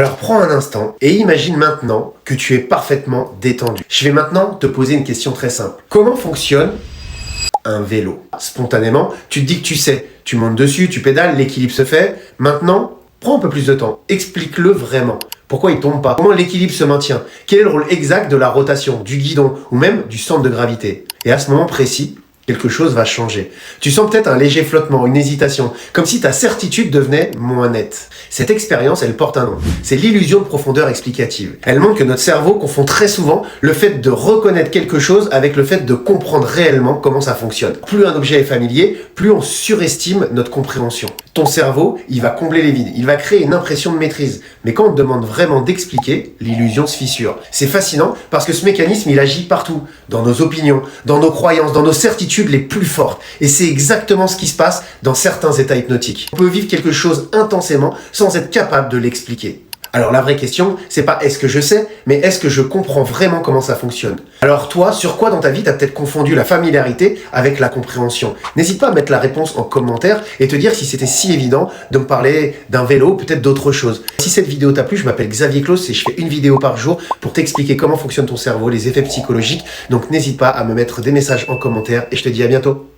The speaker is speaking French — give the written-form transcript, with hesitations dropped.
Alors prends un instant et imagine maintenant que tu es parfaitement détendu. Je vais maintenant te poser une question très simple. Comment fonctionne un vélo? Spontanément, tu te dis que tu sais. Tu montes dessus, tu pédales, l'équilibre se fait. Maintenant, prends un peu plus de temps. Explique-le vraiment. Pourquoi il tombe pas? Comment l'équilibre se maintient? Quel est le rôle exact de la rotation, du guidon ou même du centre de gravité? Et à ce moment précis, quelque chose va changer. Tu sens peut-être un léger flottement, une hésitation, comme si ta certitude devenait moins nette. Cette expérience, elle porte un nom. C'est l'illusion de profondeur explicative. Elle montre que notre cerveau confond très souvent le fait de reconnaître quelque chose avec le fait de comprendre réellement comment ça fonctionne. Plus un objet est familier, plus on surestime notre compréhension. Ton cerveau, il va combler les vides, il va créer une impression de maîtrise. Mais quand on te demande vraiment d'expliquer, l'illusion se fissure. C'est fascinant parce que ce mécanisme, il agit partout. Dans nos opinions, dans nos croyances, dans nos certitudes les plus fortes. Et c'est exactement ce qui se passe dans certains états hypnotiques. On peut vivre quelque chose intensément sans être capable de l'expliquer. Alors la vraie question, c'est pas est-ce que je sais, mais est-ce que je comprends vraiment comment ça fonctionne? Alors toi, sur quoi dans ta vie t'as peut-être confondu la familiarité avec la compréhension? N'hésite pas à mettre la réponse en commentaire et te dire si c'était si évident de me parler d'un vélo, peut-être d'autre chose. Si cette vidéo t'a plu, je m'appelle Xavier Claus et je fais une vidéo par jour pour t'expliquer comment fonctionne ton cerveau, les effets psychologiques. Donc n'hésite pas à me mettre des messages en commentaire et je te dis à bientôt.